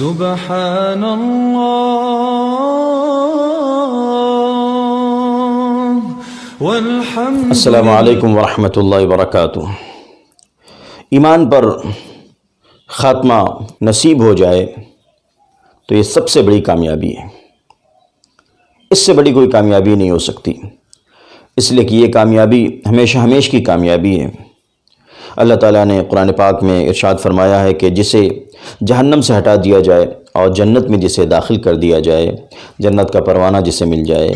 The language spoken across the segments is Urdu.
سبحان اللہ والحمد السلام علیکم ورحمۃ اللہ وبرکاتہ۔ ایمان پر خاتمہ نصیب ہو جائے تو یہ سب سے بڑی کامیابی ہے، اس سے بڑی کوئی کامیابی نہیں ہو سکتی، اس لیے کہ یہ کامیابی ہمیشہ کی کامیابی ہے۔ اللہ تعالیٰ نے قرآن پاک میں ارشاد فرمایا ہے کہ جسے جہنم سے ہٹا دیا جائے اور جنت میں جسے داخل کر دیا جائے، جنت کا پروانہ جسے مل جائے،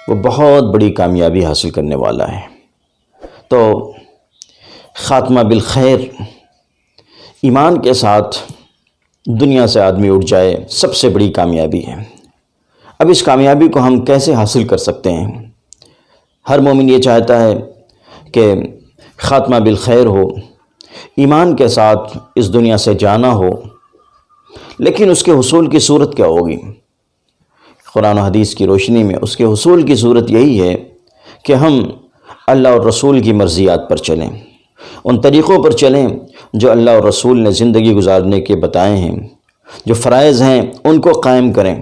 وہ بہت بڑی کامیابی حاصل کرنے والا ہے۔ تو خاتمہ بالخیر، ایمان کے ساتھ دنیا سے آدمی اٹھ جائے، سب سے بڑی کامیابی ہے۔ اب اس کامیابی کو ہم کیسے حاصل کر سکتے ہیں؟ ہر مومن یہ چاہتا ہے کہ خاتمہ بالخیر ہو، ایمان کے ساتھ اس دنیا سے جانا ہو، لیکن اس کے حصول کی صورت کیا ہوگی؟ قرآن و حدیث کی روشنی میں اس کے حصول کی صورت یہی ہے کہ ہم اللہ اور رسول کی مرضیات پر چلیں، ان طریقوں پر چلیں جو اللہ اور رسول نے زندگی گزارنے کے بتائے ہیں، جو فرائض ہیں ان کو قائم کریں،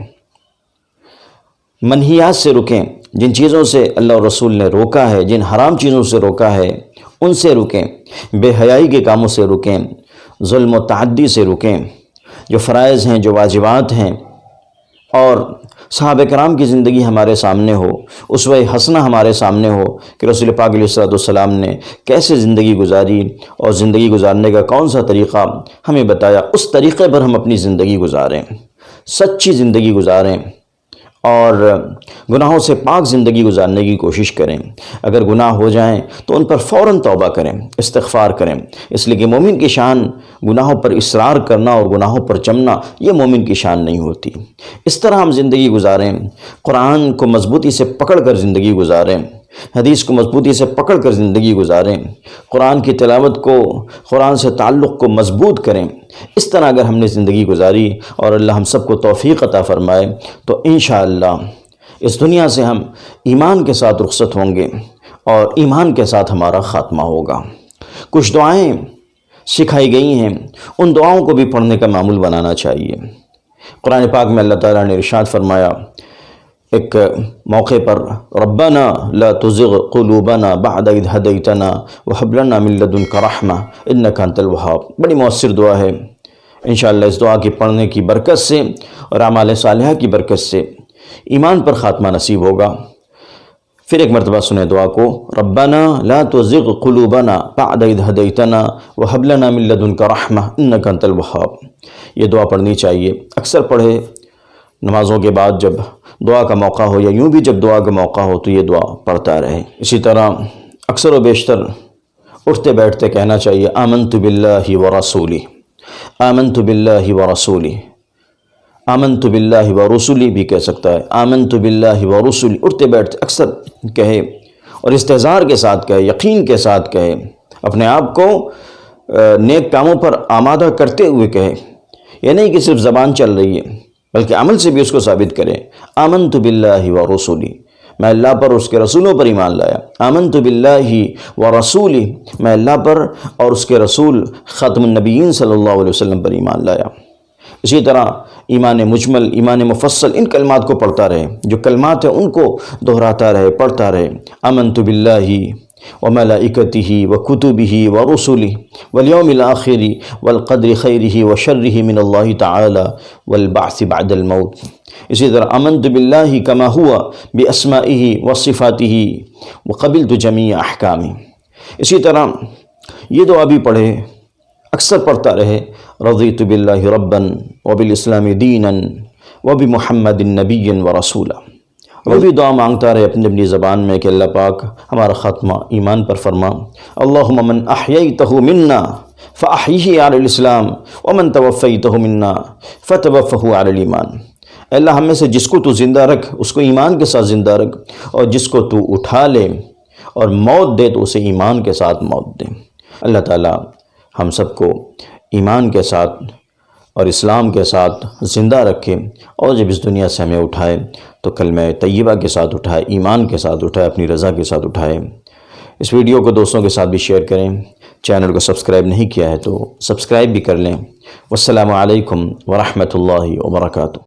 منہیات سے رکیں، جن چیزوں سے اللہ اور رسول نے روکا ہے، جن حرام چیزوں سے روکا ہے ان سے رکیں، بے حیائی کے کاموں سے رکیں، ظلم و تعدی سے رکیں، جو فرائض ہیں، جو واجبات ہیں، اور صحابہ کرام کی زندگی ہمارے سامنے ہو، اسوہ حسنہ ہمارے سامنے ہو کہ رسول پاک علیہ السلام نے کیسے زندگی گزاری اور زندگی گزارنے کا کون سا طریقہ ہمیں بتایا، اس طریقے پر ہم اپنی زندگی گزاریں، سچی زندگی گزاریں اور گناہوں سے پاک زندگی گزارنے کی کوشش کریں۔ اگر گناہ ہو جائیں تو ان پر فوراً توبہ کریں، استغفار کریں، اس لیے کہ مومن کی شان گناہوں پر اصرار کرنا اور گناہوں پر چمنا یہ مومن کی شان نہیں ہوتی۔ اس طرح ہم زندگی گزاریں، قرآن کو مضبوطی سے پکڑ کر زندگی گزاریں، حدیث کو مضبوطی سے پکڑ کر زندگی گزاریں، قرآن کی تلاوت کو، قرآن سے تعلق کو مضبوط کریں۔ اس طرح اگر ہم نے زندگی گزاری اور اللہ ہم سب کو توفیق عطا فرمائے تو انشاءاللہ اس دنیا سے ہم ایمان کے ساتھ رخصت ہوں گے اور ایمان کے ساتھ ہمارا خاتمہ ہوگا۔ کچھ دعائیں سکھائی گئی ہیں، ان دعاؤں کو بھی پڑھنے کا معمول بنانا چاہیے۔ قرآن پاک میں اللہ تعالیٰ نے ارشاد فرمایا ایک موقع پر، ربنا لا تزغ قلوبنا بعد اذ ہدیتنا وہب لنا من لدنک رحمہ انک انت الوہاب۔ بڑی مؤثر دعا ہے، انشاءاللہ اس دعا کی پڑھنے کی برکت سے اور اعمال صالحہ کی برکت سے ایمان پر خاتمہ نصیب ہوگا۔ پھر ایک مرتبہ سنیں دعا کو، ربنا لا تزغ قلوبنا بعد اذ ہدیتنا وہب لنا من لدنک رحمہ انک انت الوہاب۔ یہ دعا پڑھنی چاہیے، اکثر پڑھے، نمازوں کے بعد جب دعا کا موقع ہو یا یوں بھی جب دعا کا موقع ہو تو یہ دعا پڑھتا رہے۔ اسی طرح اکثر و بیشتر اٹھتے بیٹھتے کہنا چاہیے آمنت باللہ ورسولہ، آمنت باللہ ورسولہ، آمنت باللہ ورسولہ بھی کہہ سکتا ہے، آمنت باللہ ورسولہ، اٹھتے بیٹھتے اکثر کہے اور استحضار کے ساتھ کہے، یقین کے ساتھ کہے، اپنے آپ کو نیک کاموں پر آمادہ کرتے ہوئے کہے، یہ نہیں کہ صرف زبان چل رہی ہے بلکہ عمل سے بھی اس کو ثابت کرے۔ آمنت باللہ ورسولہ، میں اللہ پر اور اس کے رسولوں پر ایمان لایا۔ آمنت باللہ ورسولہ، میں اللہ پر اور اس کے رسول خاتم النبیین صلی اللہ علیہ وسلم پر ایمان لایا۔ اسی طرح ایمان مجمل، ایمان مفصل، ان کلمات کو پڑھتا رہے، جو کلمات ہیں ان کو دہراتا رہے، پڑھتا رہے۔ آمنت باللہ وملائکتہ وکتبہ ورسلہ والیوم الآخر والقدر خیرہ وشرہ من اللہ تعالی والبعث بعد الموت۔ اسی طرح آمنت باللہ کما ہوا باسمائہ وصفاتہ وقبلت جمیع احکامہ۔ اسی طرح یہ دعا بھی پڑھے، اکثر پڑھتا رہے، رضیت باللہ ربا وبالاسلام دینا وبمحمد نبی ورسولا۔ وہ بھی دعا مانگتا رہے اپنی اپنی زبان میں کہ اللہ پاک ہمارا خاتمہ ایمان پر فرما۔ اللہم من احییتہ منا فاحیہ علی الاسلام ومن توفیتہ منا فتوفہ علی الایمان۔ اللہ ہم میں سے جس کو تو زندہ رکھ اس کو ایمان کے ساتھ زندہ رکھ، اور جس کو تو اٹھا لے اور موت دے تو اسے ایمان کے ساتھ موت دے۔ اللہ تعالی ہم سب کو ایمان کے ساتھ اور اسلام کے ساتھ زندہ رکھے، اور جب اس دنیا سے ہمیں اٹھائے تو کلمہ طیبہ کے ساتھ اٹھائے، ایمان کے ساتھ اٹھائے، اپنی رضا کے ساتھ اٹھائے۔ اس ویڈیو کو دوستوں کے ساتھ بھی شیئر کریں، چینل کو سبسکرائب نہیں کیا ہے تو سبسکرائب بھی کر لیں، والسلام علیکم ورحمۃ اللہ وبرکاتہ۔